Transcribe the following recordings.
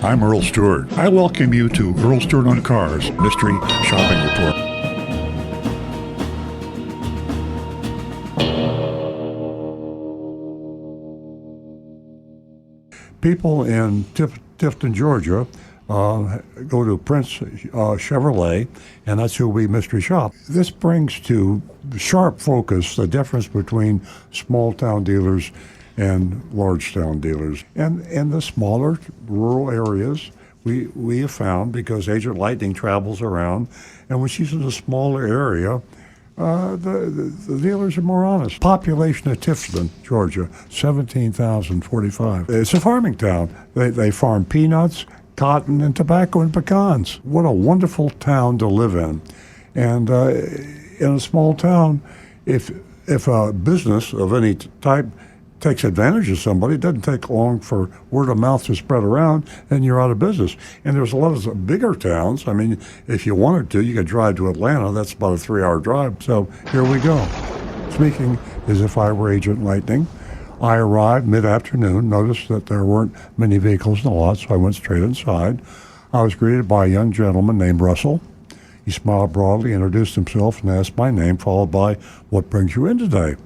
I'm Earl Stewart. I welcome you to Earl Stewart on Cars Mystery Shopping Report. People in Tifton, Georgia, go to Prince Chevrolet, and that's who we mystery shop. This brings to sharp focus the difference between small town dealers and large town dealers. And in the smaller rural areas, we have found, because Agent Lightning travels around, and when she's in a smaller area, the dealers are more honest. Population of Tifton, Georgia, 17,045. It's a farming town. They farm peanuts, cotton, and tobacco and pecans. What a wonderful town to live in. And in a small town, if a business of any type takes advantage of somebody, it doesn't take long for word of mouth to spread around, and you're out of business. And there's a lot of bigger towns. I mean, if you wanted to, you could drive to Atlanta. That's about a 3-hour drive. So here we go. Speaking as if I were Agent Lightning, I arrived mid-afternoon, noticed that there weren't many vehicles in the lot, so I went straight inside. I was greeted by a young gentleman named Russell. He smiled broadly, introduced himself, and asked my name, followed by, "What brings you in today?"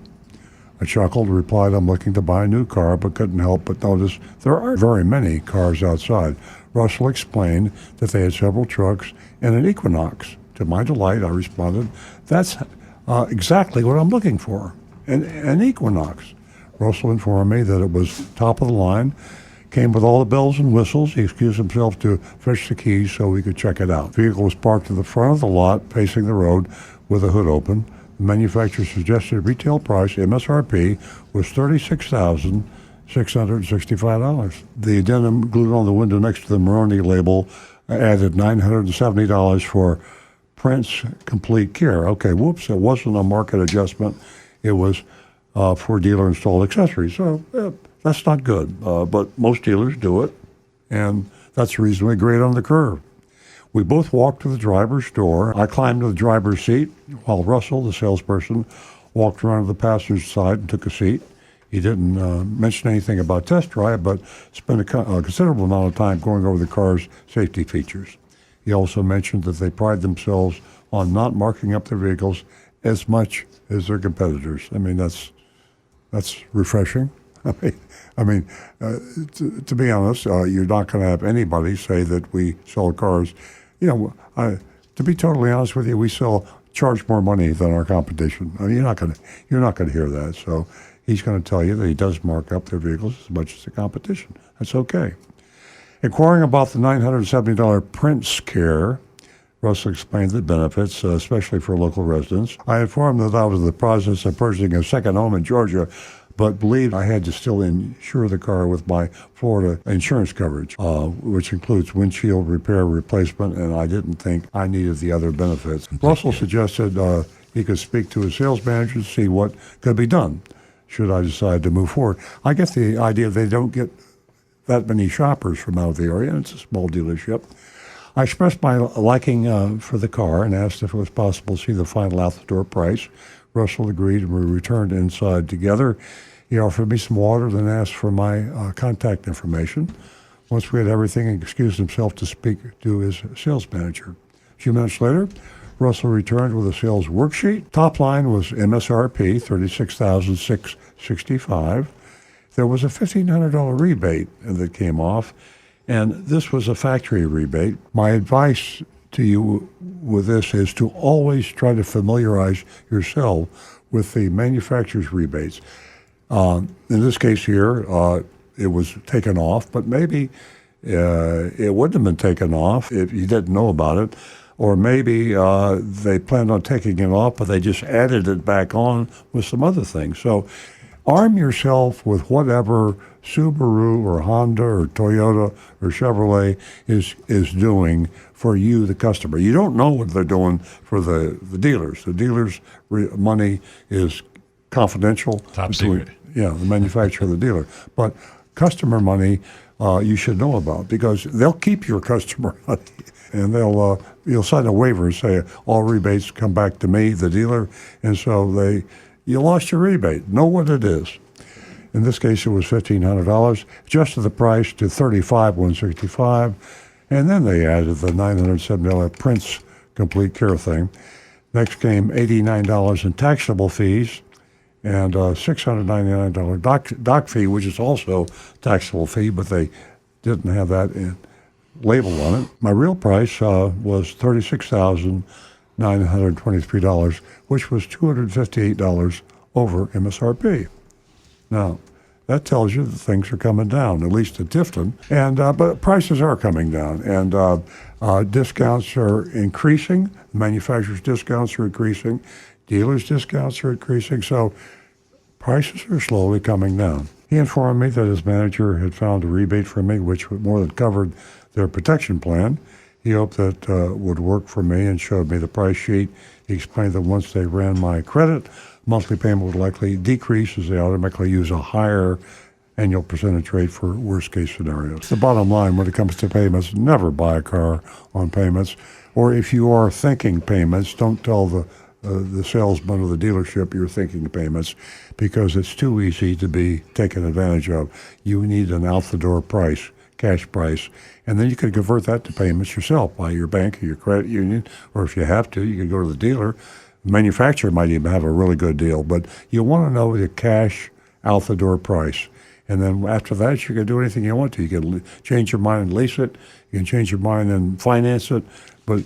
I chuckled, replied, "I'm looking to buy a new car," but couldn't help but notice there aren't very many cars outside. Russell explained that they had several trucks and an Equinox. To my delight, I responded, "That's exactly what I'm looking for, an Equinox." Russell informed me that it was top of the line, came with all the bells and whistles. He excused himself to fetch the keys so we could check it out. The vehicle was parked in the front of the lot, facing the road, with the hood open. The manufacturer's suggested retail price, MSRP, was $36,665. The addendum glued on the window next to the Moroni label added $970 for Prince Complete Care. Okay, whoops, it wasn't a market adjustment. It was for dealer-installed accessories. So that's not good, but most dealers do it, and that's reasonably great on the curve. We both walked to the driver's door. I climbed to the driver's seat while Russell, the salesperson, walked around to the passenger side and took a seat. He didn't mention anything about test drive, but spent a considerable amount of time going over the car's safety features. He also mentioned that they pride themselves on not marking up their vehicles as much as their competitors. I mean, that's refreshing. I mean, to be honest, you're not going to have anybody say that we sell cars. You know, to be totally honest with you, we charge more money than our competition. I mean, you're not going to hear that. So he's going to tell you that he does mark up their vehicles as much as the competition. That's okay. Inquiring about the $970 Prince Care, Russell explained the benefits, especially for local residents. I informed that I was in the process of purchasing a second home in Georgia, but believed I had to still insure the car with my Florida insurance coverage, which includes windshield repair replacement, and I didn't think I needed the other benefits. Russell suggested he could speak to his sales manager to see what could be done should I decide to move forward. I get the idea they don't get that many shoppers from out of the area, and it's a small dealership. I expressed my liking for the car and asked if it was possible to see the final out-the-door price. Russell agreed, and we returned inside together. He offered me some water, then asked for my contact information. Once we had everything, he excused himself to speak to his sales manager. A few minutes later, Russell returned with a sales worksheet. Top line was MSRP, $36,665. There was a $1,500 rebate that came off, and this was a factory rebate. My advice to you with this is to always try to familiarize yourself with the manufacturer's rebates. In this case here, it was taken off, but maybe it wouldn't have been taken off if you didn't know about it, or maybe they planned on taking it off, but they just added it back on with some other things. So arm yourself with whatever Subaru or Honda or Toyota or Chevrolet is doing for you, the customer. You don't know what they're doing for the dealers. The dealers' money is confidential. Top secret. Yeah, the manufacturer of the dealer. But customer money, you should know about, because they'll keep your customer money, and you'll sign a waiver and say all rebates come back to me, the dealer, and so you lost your rebate. Know what it is. In this case, it was $1,500. Adjusted the price to $35,165, and then they added the $970 Prince Complete Care thing. Next came $89 in taxable fees and $699 doc fee, which is also taxable fee, but they didn't have that labeled on it. My real price was $36,923, which was $258 over MSRP. Now, that tells you that things are coming down, at least at Tifton, and but prices are coming down, and discounts are increasing. Manufacturers' discounts are increasing. Dealers' discounts are increasing. So prices are slowly coming down. He informed me that his manager had found a rebate for me, which more than covered their protection plan. He hoped that would work for me and showed me the price sheet. He explained that once they ran my credit, monthly payment would likely decrease as they automatically use a higher annual percentage rate for worst-case scenarios. The bottom line when it comes to payments, never buy a car on payments. Or if you are thinking payments, don't tell the salesman or the dealership you're thinking payments, because it's too easy to be taken advantage of. You need an out-the-door price, cash price, and then you can convert that to payments yourself by your bank or your credit union, or if you have to, you can go to the dealer. The manufacturer might even have a really good deal, but you want to know the cash out-the-door price. And then after that, you can do anything you want to. You can change your mind and lease it. You can change your mind and finance it, but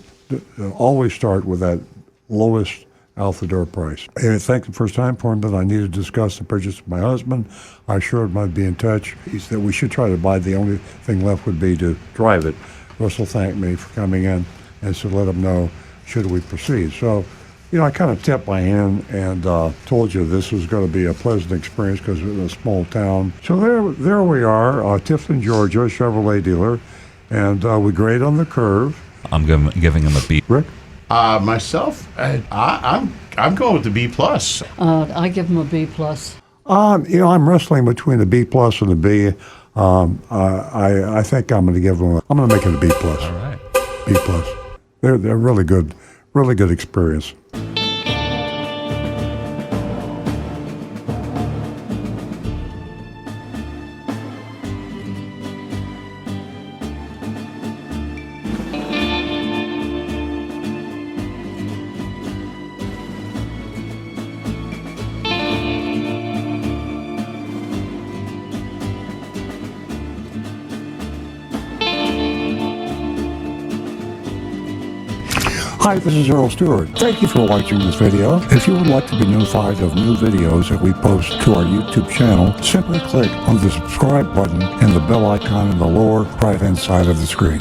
always start with that lowest out-the-door price. I thanked the first time for him that I needed to discuss the purchase with my husband. I assured him I'd be in touch. He said we should try to buy. The only thing left would be to drive it. Russell thanked me for coming in and said let him know should we proceed. So, you know, I kind of tipped my hand and told you this was going to be a pleasant experience because it was a small town. So there we are, Tifton, Georgia, Chevrolet dealer, and we grade on the curve. I'm giving him a B. Rick? Myself, I'm going with the B plus. I give him a B plus. You know, I'm wrestling between a B plus and a B. I think I'm going to give them. I'm going to make it a B plus. All right. B plus. They're really good experience. Hi, this is Earl Stewart. Thank you for watching this video. If you would like to be notified of new videos that we post to our YouTube channel, simply click on the subscribe button and the bell icon in the lower right-hand side of the screen.